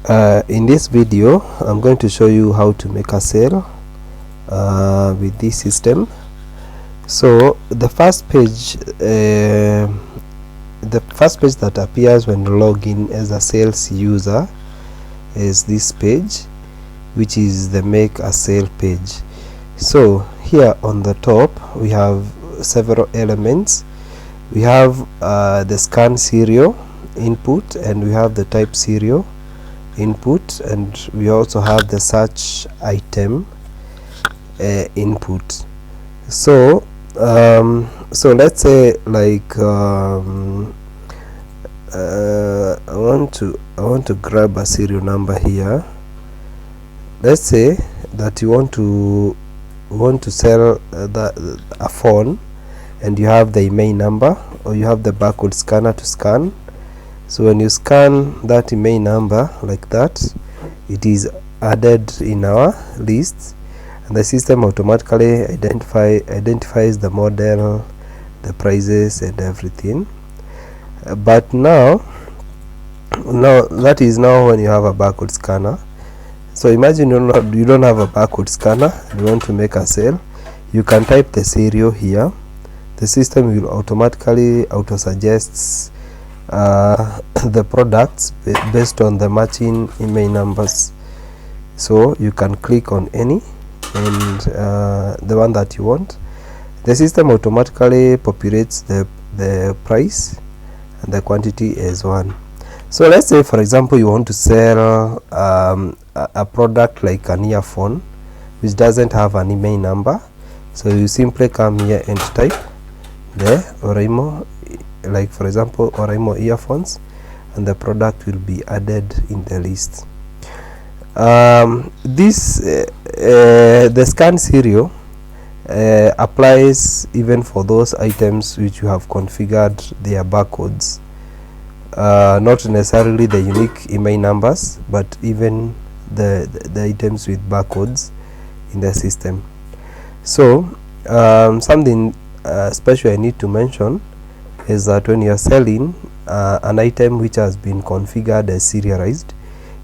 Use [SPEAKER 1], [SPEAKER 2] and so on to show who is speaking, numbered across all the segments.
[SPEAKER 1] In this video I'm going to show you how to make a sale with this system. So the first page that appears when you log in as a sales user is this page, which is the make a sale page. So here on the top we have several elements. We have the scan serial input, and we have the type serial input, and we also have the search item input. So let's say like I want to grab a serial number here. Let's say that you want to sell a phone, and you have the email number, or you have the barcode scanner to scan. So when you scan that email number like that, it is added in our list, and the system automatically identifies the model, the prices, and everything. But now that is now when you have a barcode scanner. So imagine you don't have a barcode scanner, you want to make a sale. You can type the serial here. The system will automatically auto-suggests the products based on the matching email numbers. So you can click on any and the one that you want. The system automatically populates the price and the quantity as one. So let's say, for example, you want to sell a product like an earphone which doesn't have an email number. So you simply come here and type the Oraimo, like for example Oraimo earphones, and the product will be added in the list. The scan serial applies even for those items which you have configured their barcodes, not necessarily the unique email numbers, but even the items with barcodes in the system. So something special I need to mention is that when you are selling an item which has been configured as serialized,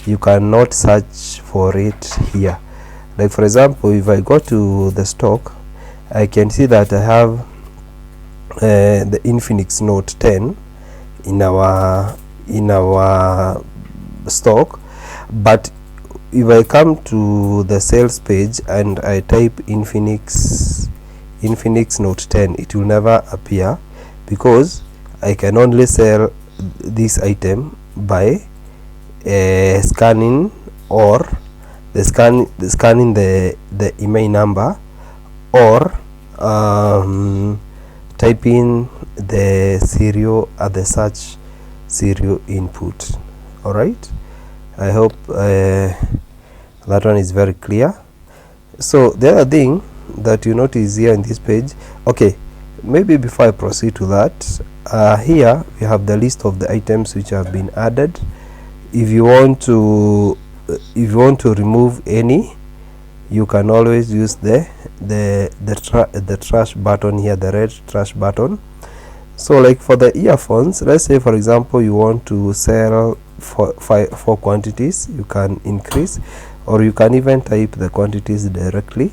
[SPEAKER 1] you cannot search for it here. Like for example, if I go to the stock, I can see that I have the Infinix Note 10 in our stock, but if I come to the sales page and I type Infinix Note 10, it will never appear, because I can only sell this item by scanning, or scanning the email number, or typing the serial at the search serial input. All right, I hope that one is very clear. So the other thing that you notice here in this page, okay, maybe before I proceed to that, here we have the list of the items which have been added. If you want to remove any, you can always use the trash button here, the red trash button. So like for the earphones, let's say for example you want to sell four quantities, you can increase, or you can even type the quantities directly.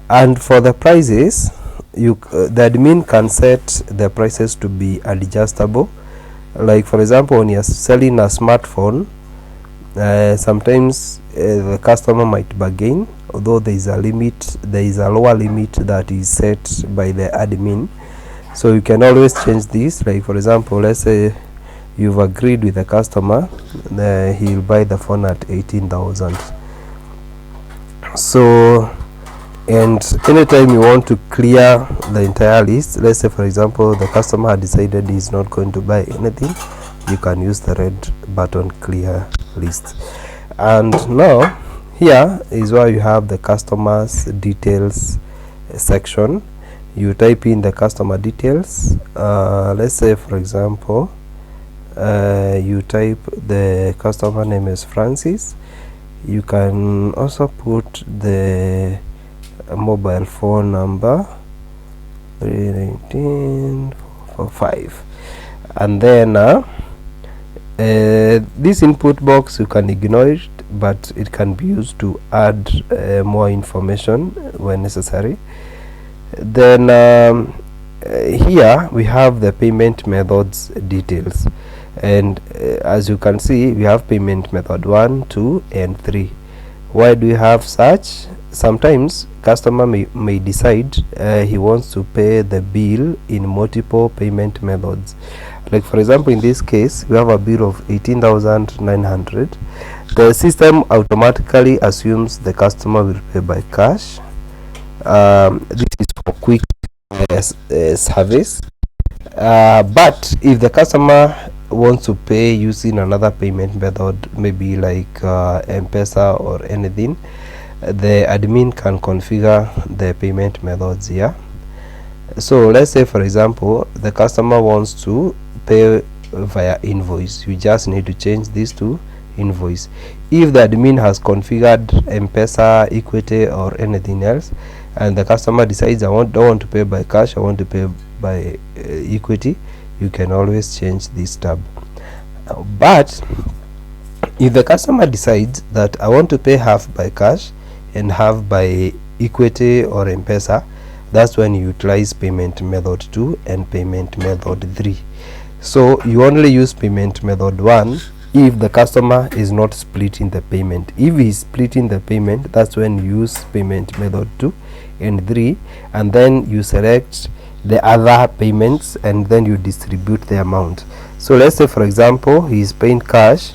[SPEAKER 1] And for the prices, the admin can set the prices to be adjustable. Like for example, when you're selling a smartphone, sometimes the customer might bargain, although there is a lower limit that is set by the admin. So you can always change this. Like for example, let's say you've agreed with the customer, he'll buy the phone at 18,000. So, and anytime you want to clear the entire list, let's say for example the customer had decided he's not going to buy anything, you can use the red button, clear list. And now here is where you have the customers details section. You type in the customer details. Let's say for example you type the customer name is Francis. You can also put the mobile phone number 31945, and then This input box you can ignore it, but it can be used to add more information when necessary. Then here we have the payment methods details, and as you can see, we have payment method 1, 2 and 3. Why do we have such? Sometimes customer may decide he wants to pay the bill in multiple payment methods. Like for example, in this case we have a bill of 18,900. The system automatically assumes the customer will pay by cash. This is for quick service, but if the customer wants to pay using another payment method, maybe like M-Pesa or anything, the admin can configure the payment methods here. So let's say for example the customer wants to pay via invoice. You just need to change this to invoice. If the admin has configured M-Pesa, Equity or anything else, and the customer decides don't want to pay by cash, I want to pay by Equity, you can always change this tab. But if the customer decides that I want to pay half by cash and half by Equity or M-Pesa, that's when you utilize payment method 2 and payment method 3. So you only use payment method 1 if the customer is not splitting the payment. If he is splitting the payment, that's when you use payment method 2 and 3, and then you select the other payments and then you distribute the amount. So let's say for example he is paying cash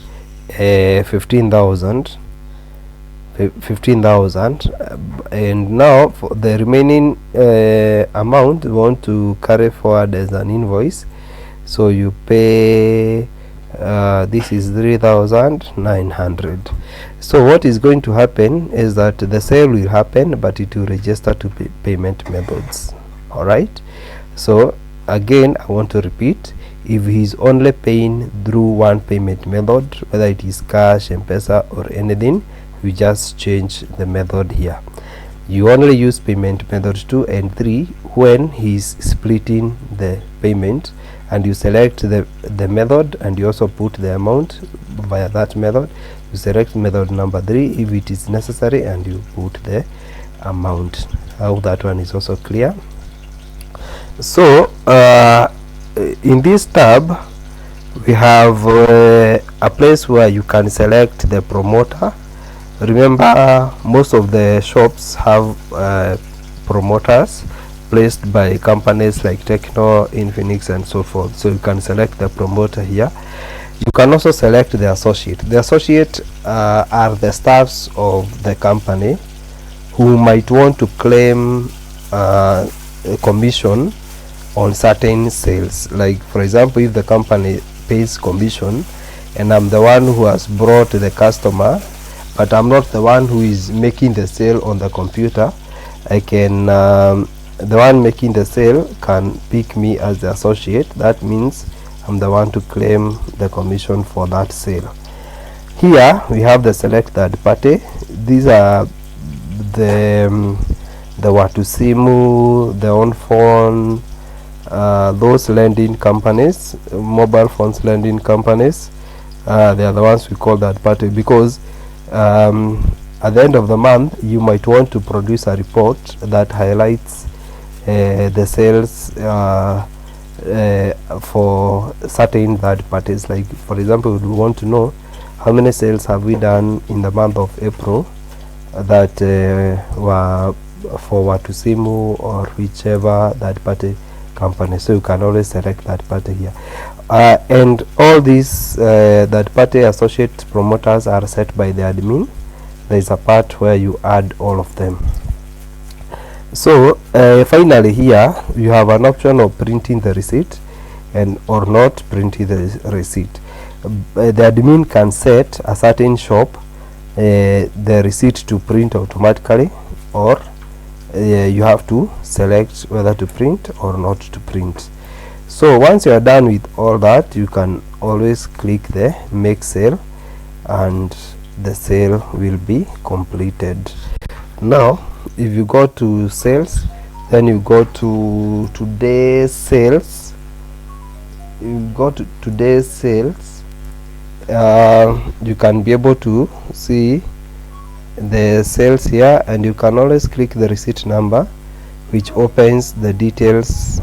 [SPEAKER 1] 15,000, and now for the remaining amount we want to carry forward as an invoice. So you pay this is 3,900. So what is going to happen is that the sale will happen, but it will register to payment methods. All right, so again I want to repeat, if he is only paying through one payment method, whether it is cash, M-Pesa or anything, you just change the method here. You only use payment method 2 and 3 when he is splitting the payment, and you select the method and you also put the amount via that method. You select method number 3 if it is necessary and you put the amount. I hope that one is also clear. So in this tab we have a place where you can select the promoter. Remember, most of the shops have promoters placed by companies like Tecno, Infinix and so forth. So you can select the promoter here. You can also select the associate. The associate are the staffs of the company who might want to claim a commission on certain sales. Like for example, if the company pays commission and I'm the one who has brought the customer, but I'm not the one who is making the sale on the computer, I can the one making the sale can pick me as the associate. That means I'm the one to claim the commission for that sale. Here we have the select third party. These are the Watu Simu, the On Phone, those lending companies, mobile phones lending companies. They are the ones we call that party, because at the end of the month you might want to produce a report that highlights the sales for certain third parties. Like for example, we want to know how many sales have we done in the month of April that were for Watu Simu or whichever third party company. So you can always select that party here, and all these third party associate promoters are set by the admin. There is a part where you add all of them. So finally here you have an option of printing the receipt and or not printing the receipt. The admin can set a certain shop the receipt to print automatically, or you have to select whether to print or not to print. So once you are done with all that, you can always click the make sale and the sale will be completed. Now if you go to sales, then you go to today's sales. You go to today's sales, you can be able to see the sales here, and you can always click the receipt number, which opens the details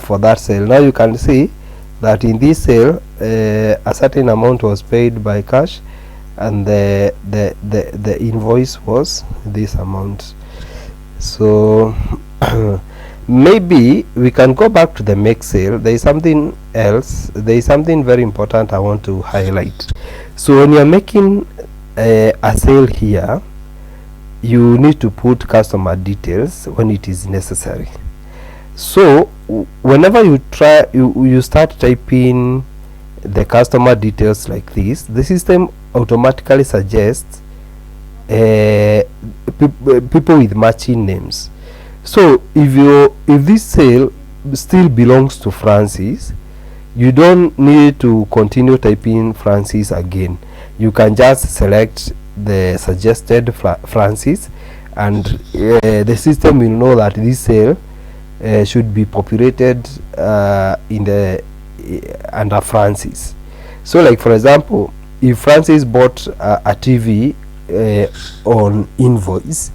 [SPEAKER 1] for that sale. Now you can see that in this sale a certain amount was paid by cash, and the invoice was this amount. So maybe we can go back to the make sale. There is something else, there is something very important I want to highlight. So when you are making a sale here, you need to put customer details when it is necessary. So whenever you start typing the customer details like this, the system automatically suggests people with matching names. So if this sale still belongs to Francis, you don't need to continue typing Francis again. You can just select the suggested Francis, and the system will know that this sale should be populated in the under Francis. So like for example, if Francis bought a TV on invoice,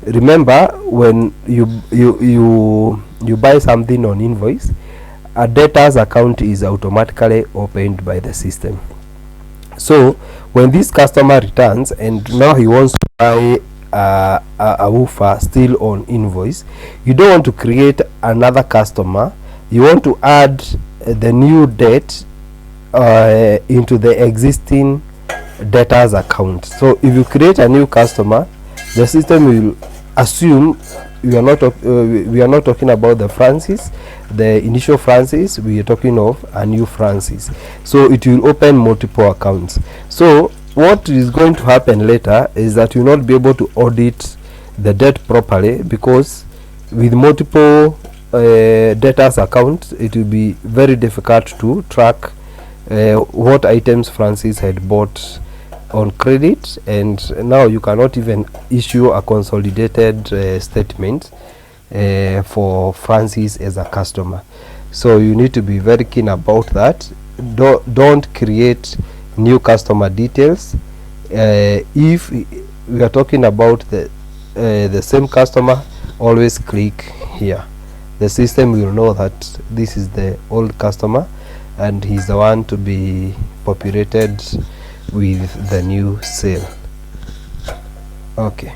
[SPEAKER 1] remember when you buy something on invoice, a debtors account is automatically opened by the system. So when this customer returns and now he wants to buy a woofer still on invoice, you don't want to create another customer. You want to add the new debt into the existing debtors account. So if you create a new customer, the system will assume we are not talking about the Francis, the initial Francis. We are talking of a new Francis. So it will open multiple accounts. So what is going to happen later is that you will not be able to audit the debt properly, because with multiple debtors accounts, it will be very difficult to track what items Francis had bought on credit, and now you cannot even issue a consolidated statement for Francis as a customer. So you need to be very keen about that. Don't create new customer details. If we are talking about the same customer, always click here. The system will know that this is the old customer and he's the one to be populated with the new sale. Okay.